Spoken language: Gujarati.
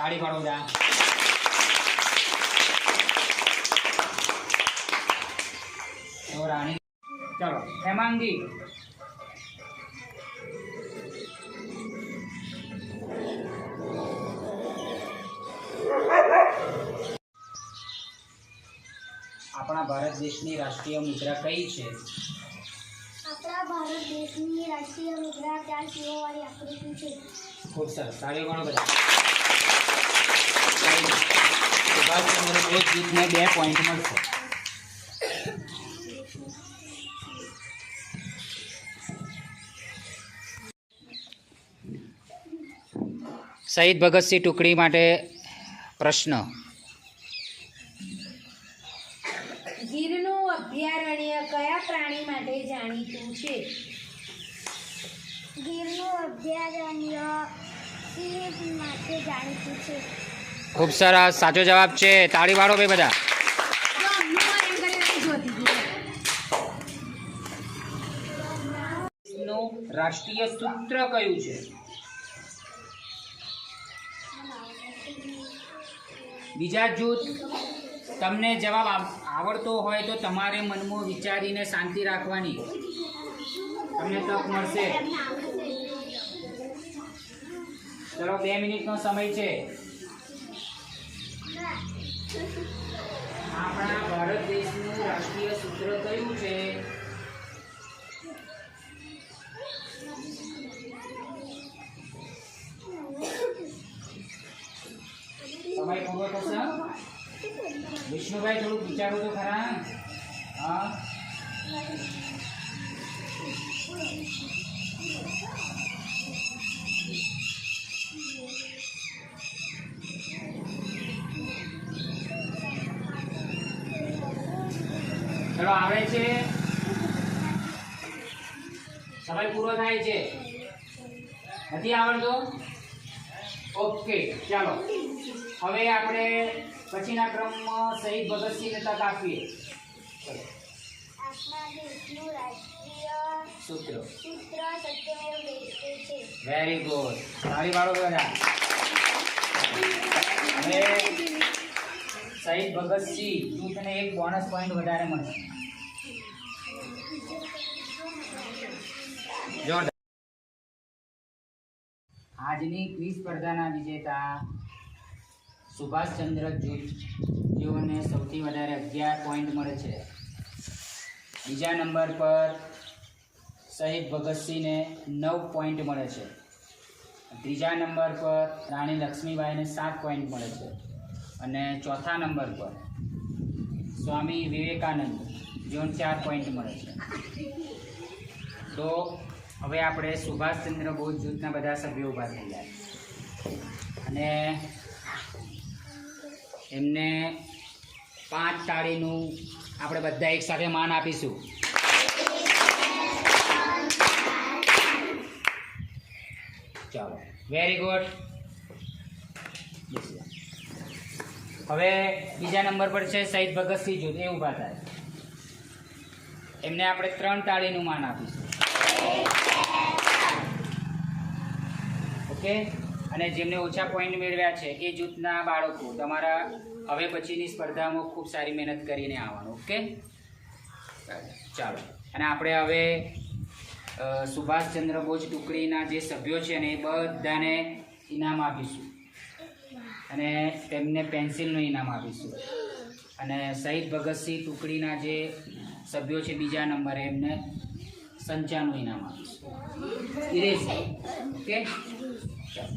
તાળી પાડો બધા. તો રાણી ચલો હેમાંગી. આપણા ભારત દેશની રાષ્ટ્રીય મુદ્રા કઈ છે? આપણા ભારત દેશની રાષ્ટ્રીય મુદ્રા 4 શિરોવાળી આકૃતિ છે. ખૂબ સરસ, તાળીઓ ગણો બધા. સુભાષચંદ્ર બોઝ જીતને 2 પોઈન્ટ મળશે. શહીદ ભગતસિંહ ટુકડી માટે પ્રશ્ન. ગીરનું અભયારણ્ય કયા પ્રાણી માટે જાણીતું છે? ગીરનું અભયારણ્ય સિંહ માટે જાણીતું છે. ખૂબ સરસ, સાચો જવાબ છે. તાળી પાડો ભાઈ બધા. નું રાષ્ટ્રીય સૂત્ર કયું છે? બીજા જૂથ તમને જવાબ આવડતો હોય તો તમારે મનમાં વિચારીને શાંતિ રાખવાની, તમને તક મળશે. ચલો 2 મિનિટનો સમય છે. આપણા ભારત દેશનું રાષ્ટ્રીય સૂત્ર કયું છે? સમય પૂરો થશે. વિષ્ણુભાઈ થોડું વિચારો તો ખરા. હા ચલો આવડે છે? સમય પૂરો થાય છે. નથી આવડતો? ઓકે ચાલો હવે આપણે પછીના ક્રમમાં શહીદ ભગતસિંહને તક આપીએ. આપણા દેશનું રાષ્ટ્રીય સૂત્ર સત્યમેવ જયતે છે. વેરી ગુડ, તાળી પાડો બધા. હવે શહીદ ભગતસિંહ જૂથને 1 બોનસ પોઈન્ટ વધારે મળશે. જોરદાર. આજની ક્વિઝ સ્પર્ધાના વિજેતા સુભાષચંદ્ર જૂથ, જેઓને સૌથી વધારે 11 પોઈન્ટ મળે છે. બીજા નંબર પર શહીદ ભગતસિંહને 9 પોઈન્ટ મળે છે. ત્રીજા નંબર પર રાણી લક્ષ્મીબાઈને 7 પોઈન્ટ મળે છે. અને ચોથા નંબર પર સ્વામી વિવેકાનંદ, જેઓને 4 પોઈન્ટ મળે છે. તો હવે આપણે સુભાષચંદ્ર બોઝ જૂથના બધા સભ્યો ઊભા થઈ ગયા અને એમને 5 તાળીનું આપણે બધા એક સાથે માન આપીશું. ચાલો વેરી ગુડ. હવે બીજા નંબર પર છે શહીદ ભગતસિંહ જૂથ, એ ઊભા થાય. એમને આપણે 3 તાળીનું માન આપીશું. ઓકે. અને જેમને ઓછા પોઈન્ટ મેળવ્યા છે એ જૂથના બાળકો તમારા હવે પછીની સ્પર્ધામાં ખૂબ સારી મહેનત કરીને આવવાનું. ઓકે ચાલો. અને આપણે હવે સુભાષચંદ્ર બોઝ ટુકડીના જે સભ્યો છે ને એ બધાને ઇનામ આપીશું અને તેમને પેન્સિલનું ઇનામ આપીશું. અને શહીદ ભગતસિંહ ટુકડીના જે સભ્યો છે બીજા નંબરે એમને સંચાનું ઇનામ આપીશું. ઇરેઝર. ઓકે ચાલો.